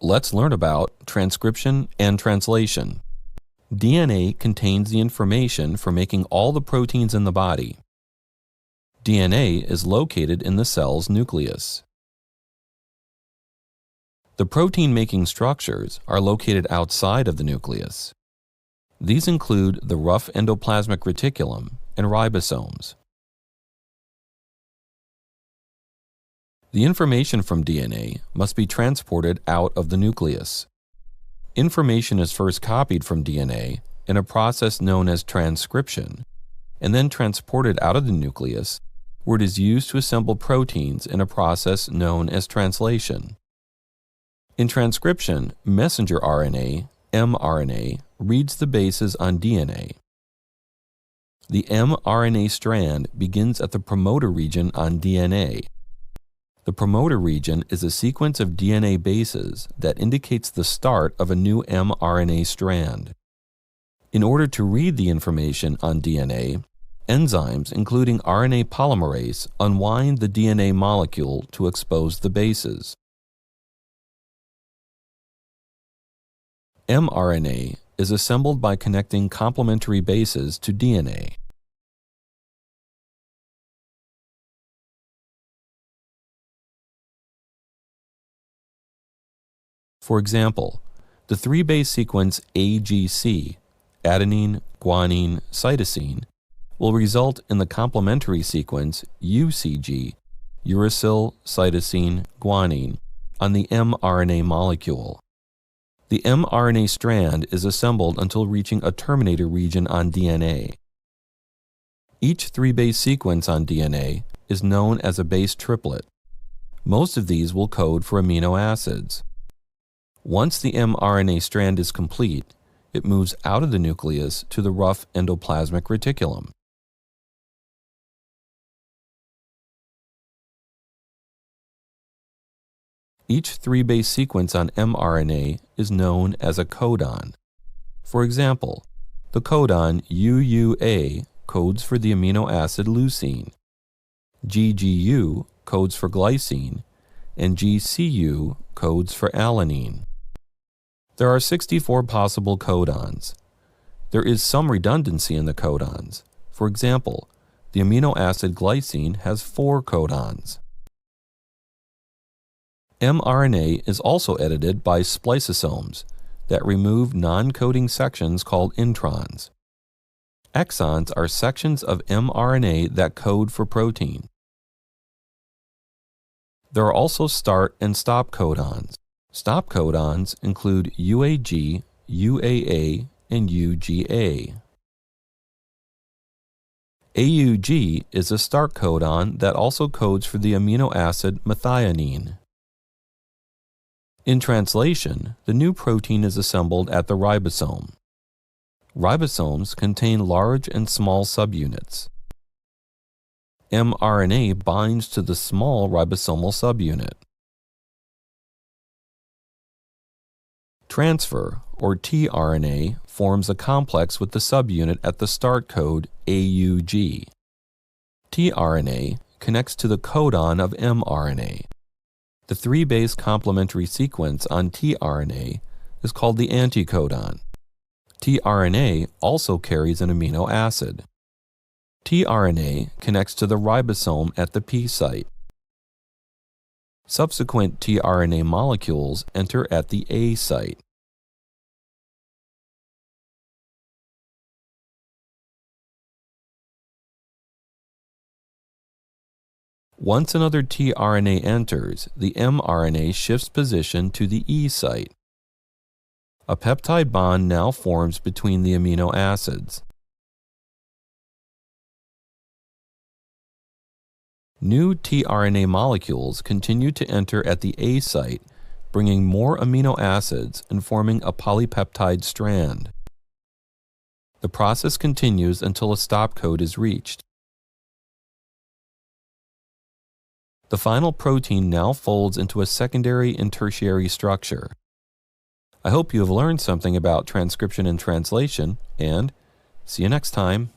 Let's learn about transcription and translation. DNA contains the information for making all the proteins in the body. DNA is located in the cell's nucleus. The protein-making structures are located outside of the nucleus. These include the rough endoplasmic reticulum and ribosomes. The information from DNA must be transported out of the nucleus. Information is first copied from DNA in a process known as transcription, and then transported out of the nucleus, where it is used to assemble proteins in a process known as translation. In transcription, messenger RNA, mRNA, reads the bases on DNA. The mRNA strand begins at the promoter region on DNA. The promoter region is a sequence of DNA bases that indicates the start of a new mRNA strand. In order to read the information on DNA, enzymes, including RNA polymerase, unwind the DNA molecule to expose the bases. mRNA is assembled by connecting complementary bases to DNA. For example, the three-base sequence AGC, adenine, guanine, cytosine, will result in the complementary sequence UCG, uracil, cytosine, guanine, on the mRNA molecule. The mRNA strand is assembled until reaching a terminator region on DNA. Each three-base sequence on DNA is known as a base triplet. Most of these will code for amino acids. Once the mRNA strand is complete, it moves out of the nucleus to the rough endoplasmic reticulum. Each three-base sequence on mRNA is known as a codon. For example, the codon UUA codes for the amino acid leucine, GGU codes for glycine, and GCU codes for alanine. There are 64 possible codons. There is some redundancy in the codons. For example, the amino acid glycine has 4 codons. mRNA is also edited by spliceosomes that remove non-coding sections called introns. Exons are sections of mRNA that code for protein. There are also start and stop codons. Stop codons include UAG, UAA, and UGA. AUG is a start codon that also codes for the amino acid methionine. In translation, the new protein is assembled at the ribosome. Ribosomes contain large and small subunits. mRNA binds to the small ribosomal subunit. Transfer, or tRNA, forms a complex with the subunit at the start code AUG. tRNA connects to the codon of mRNA. The three-base complementary sequence on tRNA is called the anticodon. tRNA also carries an amino acid. tRNA connects to the ribosome at the P site. Subsequent tRNA molecules enter at the A site. Once another tRNA enters, the mRNA shifts position to the E site. A peptide bond now forms between the amino acids. New tRNA molecules continue to enter at the A site, bringing more amino acids and forming a polypeptide strand. The process continues until a stop code is reached. The final protein now folds into a secondary and tertiary structure. I hope you have learned something about transcription and translation, and see you next time.